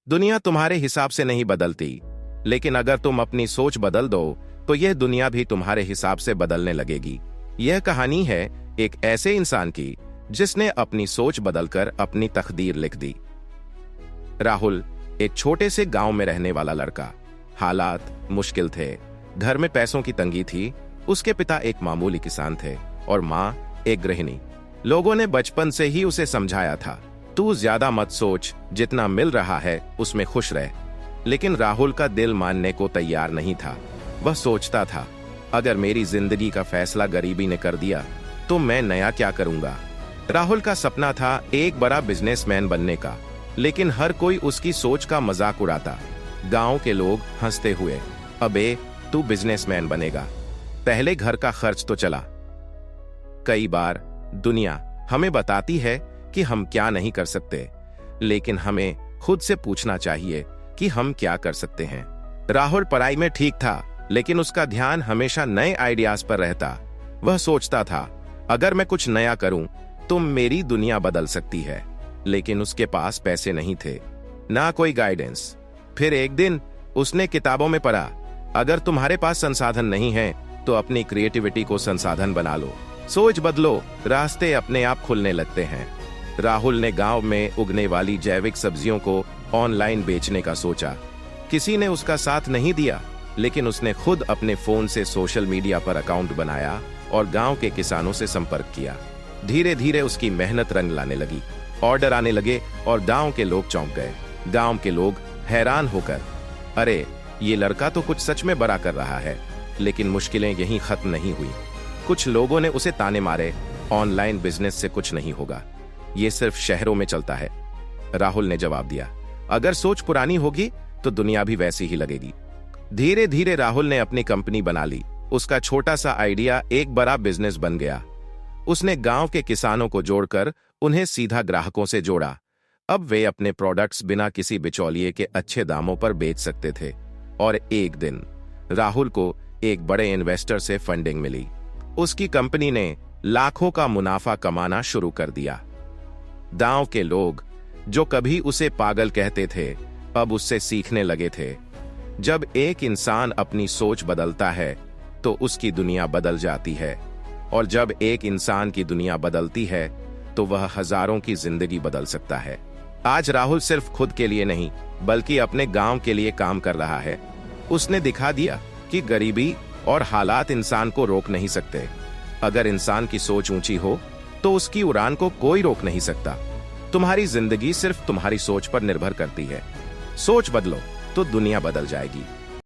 दुनिया तुम्हारे हिसाब से नहीं बदलती, लेकिन अगर तुम अपनी सोच बदल दो तो यह दुनिया भी तुम्हारे हिसाब से बदलने लगेगी। यह कहानी है एक ऐसे इंसान की जिसने अपनी सोच बदलकर अपनी तकदीर लिख दी। राहुल एक छोटे से गांव में रहने वाला लड़का। हालात मुश्किल थे, घर में पैसों की तंगी थी। उसके पिता एक मामूली किसान थे और माँ एक गृहिणी। लोगों ने बचपन से ही उसे समझाया था, तू ज्यादा मत सोच, जितना मिल रहा है उसमें खुश रह। लेकिन राहुल का दिल मानने को तैयार नहीं था। वह सोचता था, अगर मेरी जिंदगी का फैसला गरीबी ने कर दिया तो मैं नया क्या करूंगा। राहुल का सपना था एक बड़ा बिजनेसमैन बनने का, लेकिन हर कोई उसकी सोच का मजाक उड़ाता। गांव के लोग हंसते हुए, अबे तू बिजनेसमैन बनेगा, पहले घर का खर्च तो चला। कई बार दुनिया हमें बताती है कि हम क्या नहीं कर सकते, लेकिन हमें खुद से पूछना चाहिए कि हम क्या कर सकते हैं। राहुल पढ़ाई में ठीक था, लेकिन उसका ध्यान हमेशा नए आइडियाज पर रहता। वह सोचता था, अगर मैं कुछ नया करूं तो मेरी दुनिया बदल सकती है। लेकिन उसके पास पैसे नहीं थे, ना कोई गाइडेंस। फिर एक दिन उसने किताबों में पढ़ा, अगर तुम्हारे पास संसाधन नहीं है तो अपनी क्रिएटिविटी को संसाधन बना लो। सोच बदलो, रास्ते अपने आप खुलने लगते हैं। राहुल ने गांव में उगने वाली जैविक सब्जियों को ऑनलाइन बेचने का सोचा। किसी ने उसका साथ नहीं दिया, लेकिन उसने खुद अपने फोन से सोशल मीडिया पर अकाउंट बनाया और गांव के किसानों से संपर्क किया। धीरे धीरे उसकी मेहनत रंग लाने लगी, ऑर्डर आने लगे और गांव के लोग चौंक गए। गांव के लोग हैरान होकर, अरे ये लड़का तो कुछ सच में बड़ा कर रहा है। लेकिन मुश्किलें यहीं खत्म नहीं हुई। कुछ लोगों ने उसे ताने मारे, ऑनलाइन बिजनेस से कुछ नहीं होगा, ये सिर्फ शहरों में चलता है। राहुल ने जवाब दिया, अगर सोच पुरानी होगी तो दुनिया भी वैसी ही लगेगी। धीरे धीरे राहुल ने अपनी कंपनी बना ली। उसका छोटा सा आइडिया एक बड़ा बिजनेस बन गया। उसने गांव के किसानों को जोड़कर उन्हें सीधा ग्राहकों से जोड़ा। अब वे अपने प्रोडक्ट्स बिना किसी बिचौलिए के अच्छे दामों पर बेच सकते थे। और एक दिन राहुल को एक बड़े इन्वेस्टर से फंडिंग मिली। उसकी कंपनी ने लाखों का मुनाफा कमाना शुरू कर दिया। गांव के लोग जो कभी उसे पागल कहते थे, अब उससे सीखने लगे थे। जब एक इंसान अपनी सोच बदलता है तो उसकी दुनिया बदल जाती है, और जब एक इंसान की दुनिया बदलती है तो वह हजारों की जिंदगी बदल सकता है। आज राहुल सिर्फ खुद के लिए नहीं, बल्कि अपने गांव के लिए काम कर रहा है। उसने दिखा दिया कि गरीबी और हालात इंसान को रोक नहीं सकते। अगर इंसान की सोच ऊंची हो तो उसकी उड़ान को कोई रोक नहीं सकता। तुम्हारी जिंदगी सिर्फ तुम्हारी सोच पर निर्भर करती है। सोच बदलो तो दुनिया बदल जाएगी।